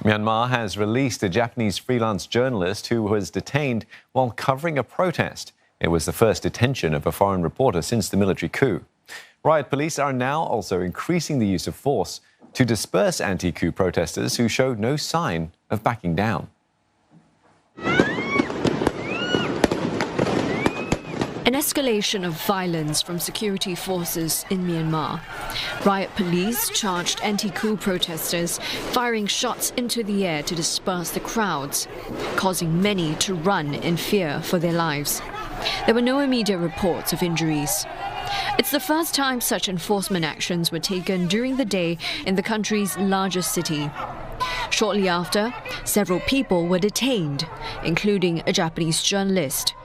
Myanmar has released a Japanese freelance journalist who was detained while covering a protest. It was the first detention of a foreign reporter since the military coup. Riot police are now also increasing the use of force to disperse anti-coup protesters who showed no sign of backing down. An escalation of violence from security forces in Myanmar. Riot police charged anti-coup protesters, firing shots into the air to disperse the crowds, causing many to run in fear for their lives. There were no immediate reports of injuries. It's the first time such enforcement actions were taken during the day in the country's largest city. Shortly after, several people were detained, including a Japanese journalist.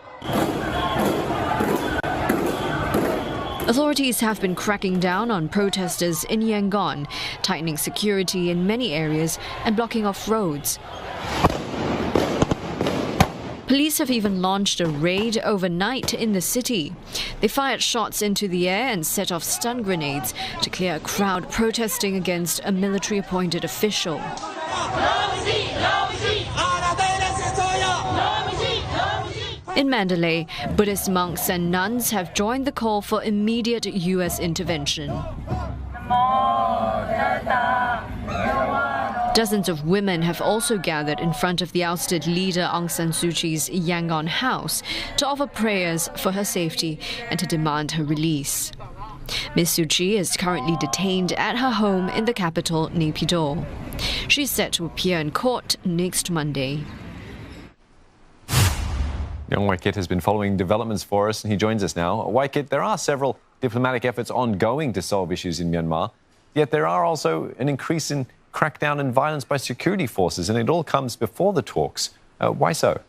Authorities have been cracking down on protesters in Yangon, tightening security in many areas and blocking off roads. Police have even launched a raid overnight in the city. They fired shots into the air and set off stun grenades to clear a crowd protesting against a military-appointed official. In Mandalay, Buddhist monks and nuns have joined the call for immediate U.S. intervention. Dozens of women have also gathered in front of the ousted leader Aung San Suu Kyi's Yangon house to offer prayers for her safety and to demand her release. Ms. Suu Kyi is currently detained at her home in the capital, Naypyidaw. She's set to appear in court next Monday. Young Waikit has been following developments for us, and he joins us now. Waikit, there are several diplomatic efforts ongoing to solve issues in Myanmar, yet there are also an increase in crackdown and violence by security forces, and it all comes before the talks. Why so?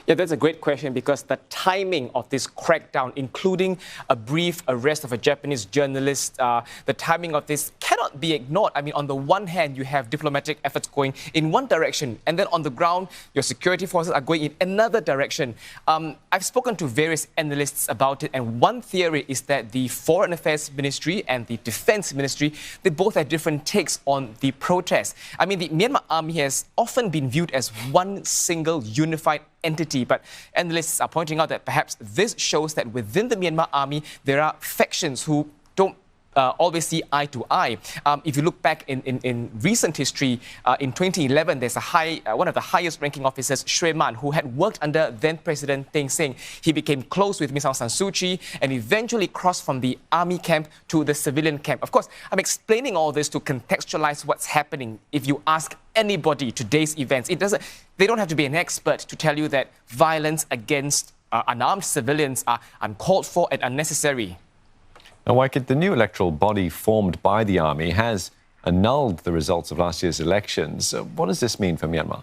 Yeah, that's a great question, because the timing of this crackdown, including a brief arrest of a Japanese journalist, the timing of this cannot be ignored. I mean, on the one hand, you have diplomatic efforts going in one direction, and then on the ground, your security forces are going in another direction. I've spoken to various analysts about it, and one theory is that the Foreign Affairs Ministry and the Defense Ministry, they both have different takes on the protest. I mean, the Myanmar army has often been viewed as one single unified entity, but analysts are pointing out that perhaps this shows that within the Myanmar army, there are factions who don't always see eye to eye. If you look back in recent history, in 2011, there's one of the highest ranking officers, Shwe Man, who had worked under then President Thein Sein. He became close with Ms. Aung San Suu Kyi and eventually crossed from the army camp to the civilian camp. Of course, I'm explaining all this to contextualize what's happening. If you ask anybody today's events, they don't have to be an expert to tell you that violence against unarmed civilians are uncalled for and unnecessary. Now, Waikit, the new electoral body formed by the army has annulled the results of last year's elections. What does this mean for Myanmar?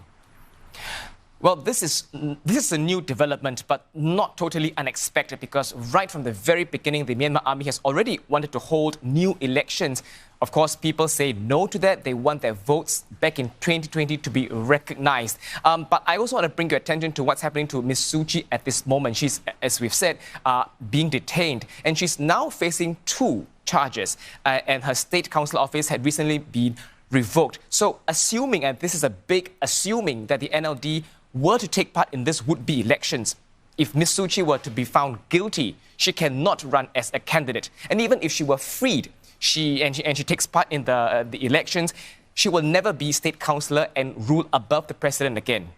Well, this is a new development, but not totally unexpected, because right from the very beginning, the Myanmar army has already wanted to hold new elections. Of course, people say no to that. They want their votes back in 2020 to be recognized. But I also want to bring your attention to what's happening to Ms. Suu Kyi at this moment. She's, as we've said, being detained, and she's now facing 2 charges. And her state council office had recently been revoked. So assuming, and this is a big assuming, that the NLD were to take part in this would-be elections, if Ms. Suu Kyi were to be found guilty, she cannot run as a candidate. And even if she were freed, she takes part in the elections, she will never be state councillor and rule above the president again.